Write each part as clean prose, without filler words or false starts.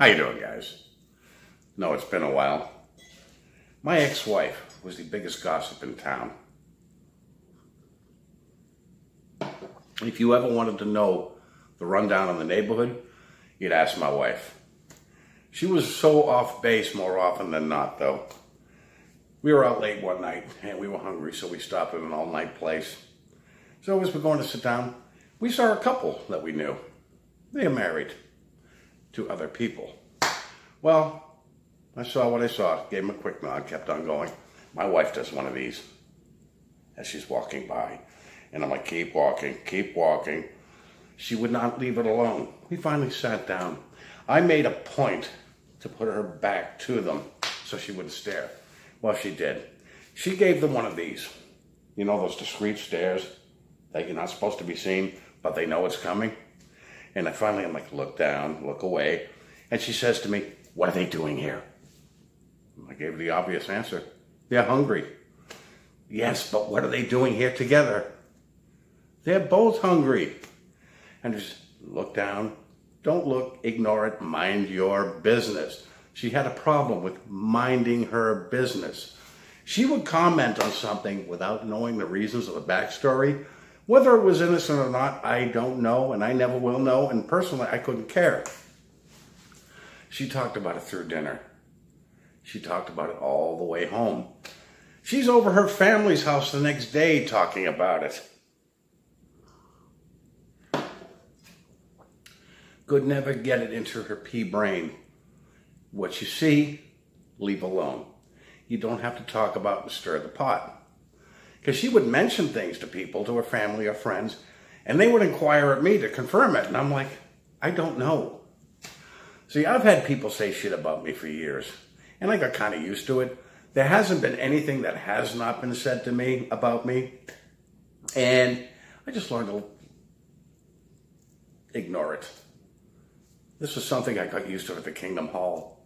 How you doing, guys? No, it's been a while. My ex-wife was the biggest gossip in town. If you ever wanted to know the rundown on the neighborhood, you'd ask my wife. She was so off base more often than not, though. We were out late one night, and we were hungry, so we stopped at an all-night place. So as we're going to sit down, we saw a couple that we knew. They are married to other people. Well, I saw what I saw, gave him a quick nod, kept on going. My wife does one of these as she's walking by. And I'm like, keep walking, keep walking. She would not leave it alone. We finally sat down. I made a point to put her back to them so she wouldn't stare. Well, she did. She gave them one of these. You know those discreet stares that you're not supposed to be seeing, but they know it's coming? And I'm like, look down, look away. And she says to me, what are they doing here? I gave her the obvious answer. They're hungry. Yes, but what are they doing here together? They're both hungry. And just look down. Don't look, ignore it, mind your business. She had a problem with minding her business. She would comment on something without knowing the reasons of the backstory. Whether it was innocent or not, I don't know, and I never will know, and personally, I couldn't care. She talked about it through dinner. She talked about it all the way home. She's over her family's house the next day talking about it. Could never get it into her pea brain. What you see, leave alone. You don't have to talk about and stir the pot. Because she would mention things to people, to her family or friends, and they would inquire at me to confirm it. And I'm like, I don't know. See, I've had people say shit about me for years, and I got kind of used to it. There hasn't been anything that has not been said to me about me, and I just learned to ignore it. This was something I got used to at the Kingdom Hall.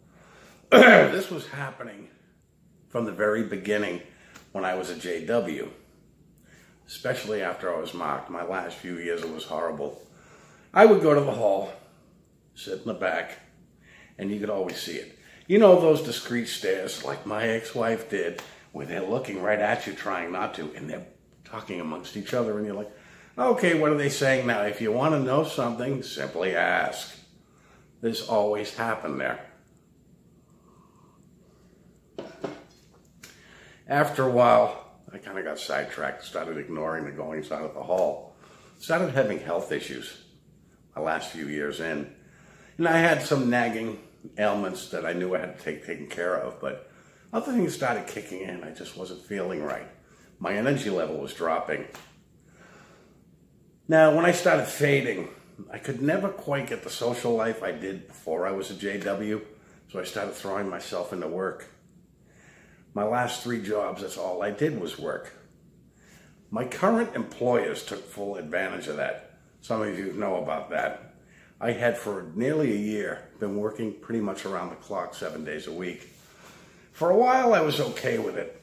This was happening from the very beginning when I was a JW, especially after I was mocked. My last few years, it was horrible. I would go to the hall, sit in the back, and you could always see it. You know those discreet stares like my ex-wife did, where they're looking right at you, trying not to, and they're talking amongst each other, and you're like, okay, what are they saying now? If you want to know something, simply ask. This always happened there. After a while, I kind of got sidetracked, started ignoring the goings on at the hall. Started having health issues my last few years in. And I had some nagging ailments that I knew I had to take taken care of, but other things started kicking in. I just wasn't feeling right. My energy level was dropping. Now, when I started fading, I could never quite get the social life I did before I was a JW, so I started throwing myself into work. My last 3 jobs, that's all I did was work. My current employers took full advantage of that. Some of you know about that. I had for nearly a year been working pretty much around the clock, 7 days a week. For a while, I was okay with it,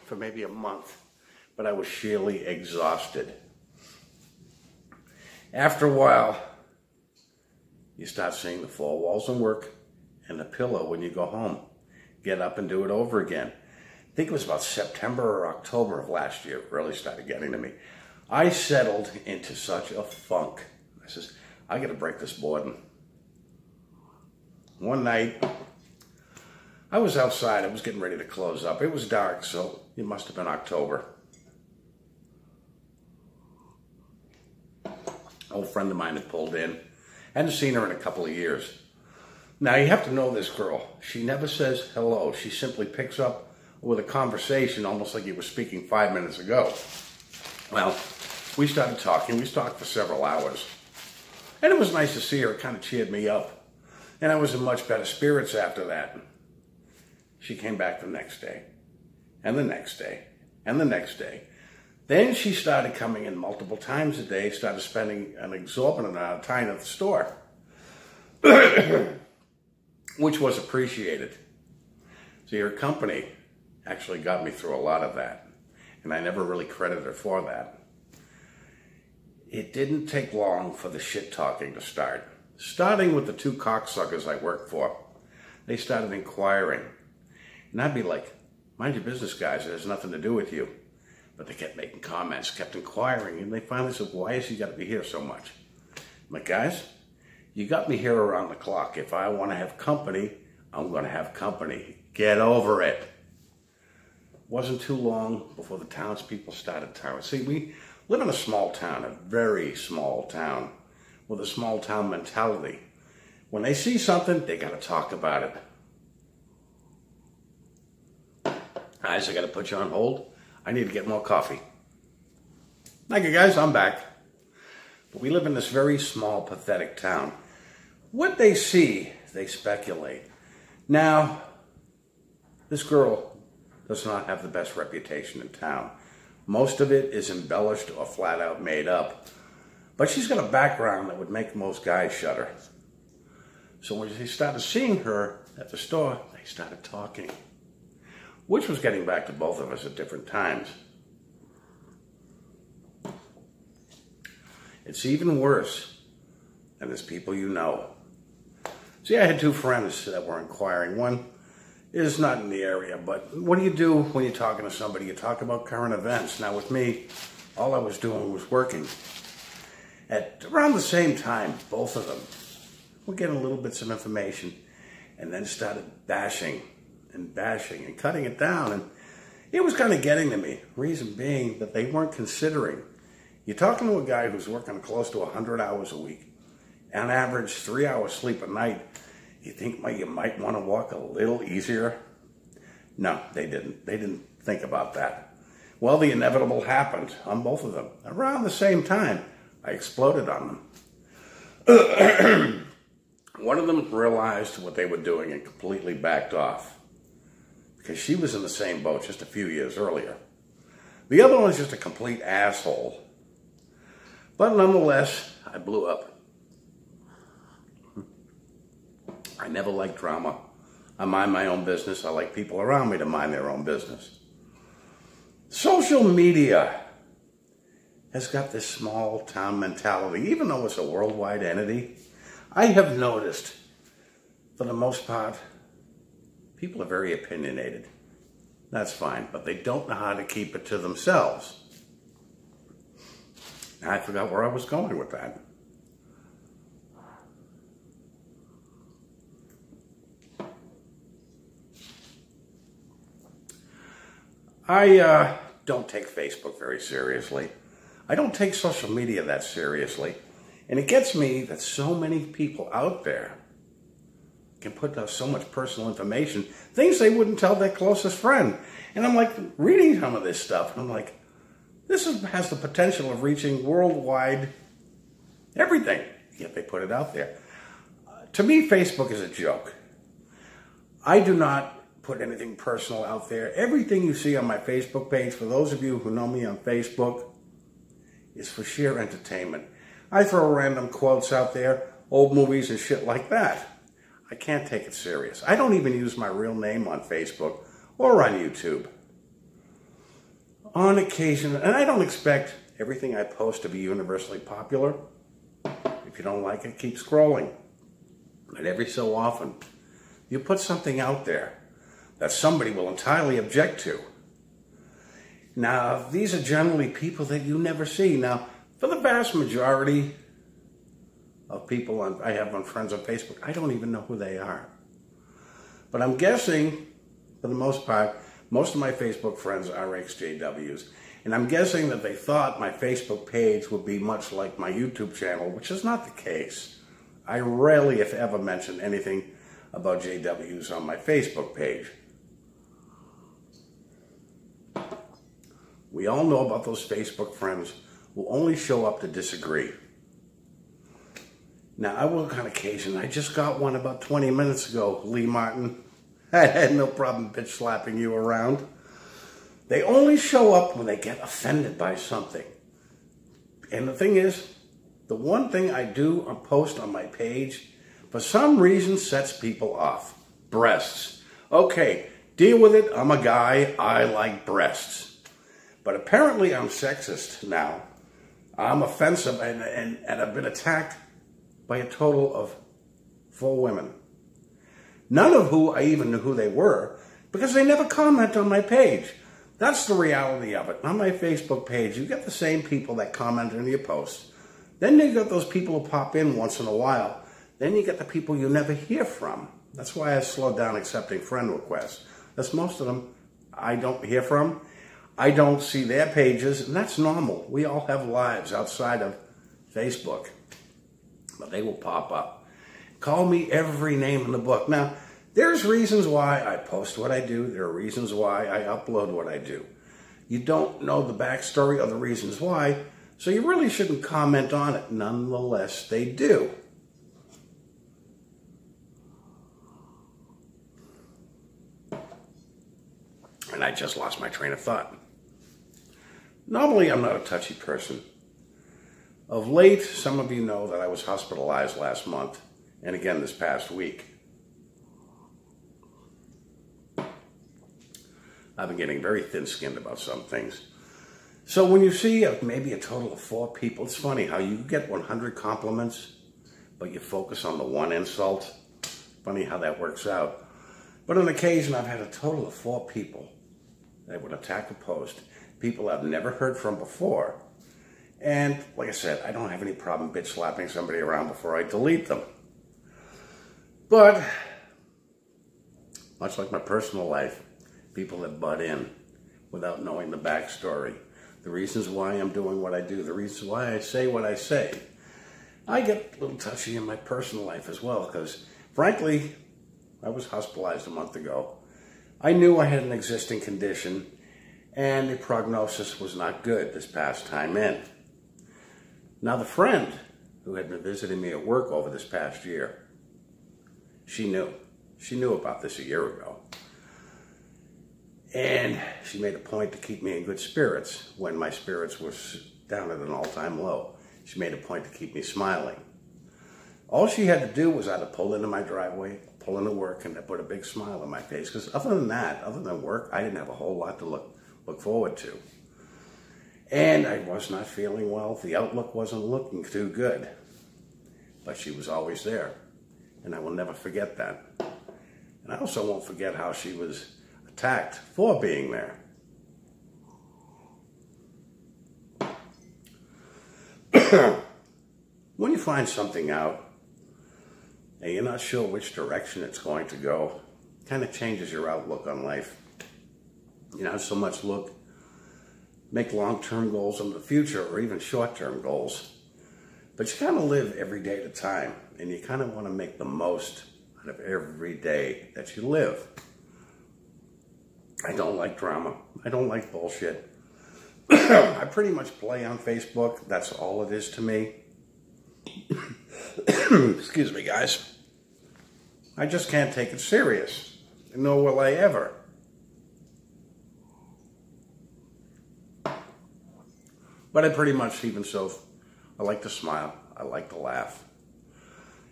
for maybe a month, but I was sheerly exhausted. After a while, you start seeing the 4 walls and work and the pillow when you go home. Get up and do it over again. I think it was about September or October of last year it really started getting to me. I settled into such a funk. I says, I got to break this boredom. One night, I was outside. I was getting ready to close up. It was dark, so it must have been October. An old friend of mine had pulled in. Hadn't seen her in a couple of years. Now, you have to know this girl. She never says hello. She simply picks up with a conversation almost like you were speaking 5 minutes ago. Well, we started talking. We talked for several hours. And it was nice to see her. It kind of cheered me up. And I was in much better spirits after that. She came back the next day, and the next day, and the next day. Then she started coming in multiple times a day, started spending an exorbitant amount of time at the store. Which was appreciated. See, her company actually got me through a lot of that, and I never really credited her for that. It didn't take long for the shit talking to start. starting with the two cocksuckers I work for. They started inquiring. And I'd be like, mind your business, guys, it has nothing to do with you. But they kept making comments, kept inquiring, and they finally said, why has he got to be here so much? I'm like, guys, you got me here around the clock. If I want to have company, I'm going to have company. Get over it. Wasn't too long before the townspeople started telling. See, we live in a small town, a very small town, with a small town mentality. When they see something, they got to talk about it. Guys, I got to put you on hold. I need to get more coffee. Thank you, guys. I'm back. But we live in this very small, pathetic town. What they see, they speculate. Now, this girl does not have the best reputation in town. Most of it is embellished or flat out made up. But she's got a background that would make most guys shudder. So when they started seeing her at the store, they started talking. Which was getting back to both of us at different times. It's even worse than there's people you know. See, I had two friends that were inquiring. One is not in the area, but what do you do when you're talking to somebody? You talk about current events. Now with me, all I was doing was working. At around the same time, both of them were getting little bits of information and then started bashing and cutting it down. And it was kind of getting to me. Reason being that they weren't considering. You're talking to a guy who's working close to 100 hours a week, on average 3 hours sleep a night. You think you might want to walk a little easier? No, they didn't. They didn't think about that. Well, the inevitable happened on both of them. Around the same time, I exploded on them. One of them realized what they were doing and completely backed off. Because she was in the same boat just a few years earlier. The other one was just a complete asshole. But nonetheless, I blew up. I never liked drama. I mind my own business. I like people around me to mind their own business. Social media has got this small town mentality, even though it's a worldwide entity. I have noticed, for the most part, people are very opinionated. That's fine, but they don't know how to keep it to themselves. I forgot where I was going with that. I don't take Facebook very seriously. I don't take social media that seriously. And it gets me that so many people out there can put out so much personal information, things they wouldn't tell their closest friend. And I'm like reading some of this stuff, and I'm like, has the potential of reaching worldwide everything, yet they put it out there. To me, Facebook is a joke. I do not put anything personal out there. Everything you see on my Facebook page, for those of you who know me on Facebook, is for sheer entertainment. I throw random quotes out there, old movies and shit like that. I can't take it serious. I don't even use my real name on Facebook or on YouTube. On occasion, and I don't expect everything I post to be universally popular. If you don't like it, keep scrolling. But every so often, you put something out there that somebody will entirely object to. Now, these are generally people that you never see. Now, for the vast majority of people I have on friends on Facebook, I don't even know who they are. But I'm guessing, for the most part, most of my Facebook friends are ex-JWs. And I'm guessing that they thought my Facebook page would be much like my YouTube channel, which is not the case. I rarely, if ever, mention anything about JWs on my Facebook page. We all know about those Facebook friends who only show up to disagree. Now, I work on occasion. I just got one about 20 minutes ago, Lee Martin. I had no problem bitch slapping you around. They only show up when they get offended by something. And the thing is, the one thing I do or post on my page, for some reason, sets people off. Breasts. Okay, deal with it. I'm a guy. I like breasts. But apparently I'm sexist now. I'm offensive and I've been attacked by a total of 4 women. None of who I even knew who they were, because they never comment on my page. That's the reality of it. On my Facebook page, you get the same people that comment on your posts. Then you get those people who pop in once in a while. Then you get the people you never hear from. That's why I slowed down accepting friend requests. That's most of them I don't hear from. I don't see their pages, and that's normal. We all have lives outside of Facebook, but they will pop up. Call me every name in the book. Now, there's reasons why I post what I do. There are reasons why I upload what I do. You don't know the backstory or the reasons why, so you really shouldn't comment on it. Nonetheless, they do. And I just lost my train of thought. Normally, I'm not a touchy person. Of late, some of you know that I was hospitalized last month, and again this past week. I've been getting very thin-skinned about some things. So when you see maybe a total of 4 people, it's funny how you get 100 compliments, but you focus on the one insult. Funny how that works out. But on occasion, I've had a total of 4 people that would attack a post, people I've never heard from before. And like I said, I don't have any problem bitch slapping somebody around before I delete them. But much like my personal life, people that butt in without knowing the backstory, the reasons why I'm doing what I do, the reasons why I say what I say. I get a little touchy in my personal life as well, because frankly, I was hospitalized a month ago. I knew I had an existing condition, and the prognosis was not good this past time in. Now, the friend who had been visiting me at work over this past year, she knew. She knew about this a year ago. And she made a point to keep me in good spirits when my spirits were down at an all-time low. She made a point to keep me smiling. All she had to do was either pull into my driveway, pull into work, and put a big smile on my face. Because other than that, other than work, I didn't have a whole lot to look forward to. And I was not feeling well. The outlook wasn't looking too good. But she was always there. And I will never forget that. And I also won't forget how she was attacked for being there. When you find something out and you're not sure which direction it's going to go, it kind of changes your outlook on life. You not so much make long-term goals in the future or even short-term goals, but you kind of live every day at a time, and you kind of want to make the most out of every day that you live. I don't like drama. I don't like bullshit. I pretty much play on Facebook. That's all it is to me. Excuse me, guys. I just can't take it serious. Nor will I ever. But I pretty much, even so, I like to smile. I like to laugh.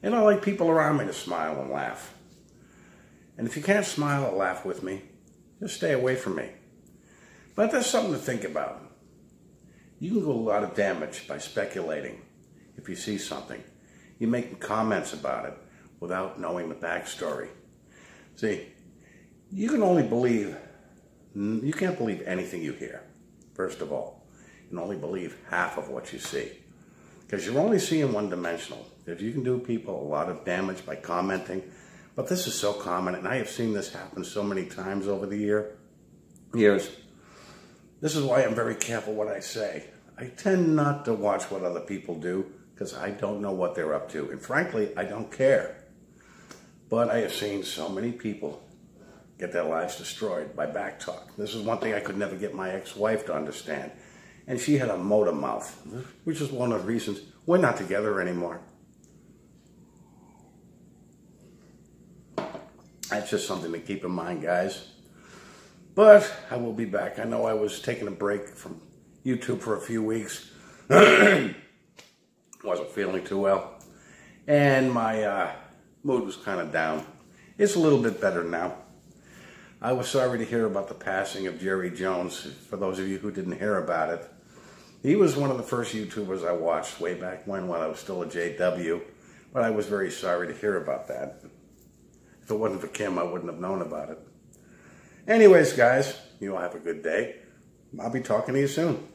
And I like people around me to smile and laugh. And if you can't smile or laugh with me, just stay away from me. But there's something to think about. You can do a lot of damage by speculating. If you see something, you make comments about it without knowing the backstory. See, you can't believe anything you hear, first of all. You can only believe half of what you see, because you're only seeing one-dimensional. If you can do people a lot of damage by commenting, but this is so common, and I have seen this happen so many times over the years. This is why I'm very careful what I say. I tend not to watch what other people do, because I don't know what they're up to, and frankly, I don't care. But I have seen so many people get their lives destroyed by backtalk. This is one thing I could never get my ex-wife to understand. And she had a motor mouth, which is one of the reasons we're not together anymore. That's just something to keep in mind, guys. But I will be back. I know I was taking a break from YouTube for a few weeks. Wasn't feeling too well. And my mood was kind of down. It's a little bit better now. I was sorry to hear about the passing of Jerry Jones. For those of you who didn't hear about it, he was one of the first YouTubers I watched way back when I was still a JW. But I was very sorry to hear about that. If it wasn't for Kim, I wouldn't have known about it. Anyways, guys, you all have a good day. I'll be talking to you soon.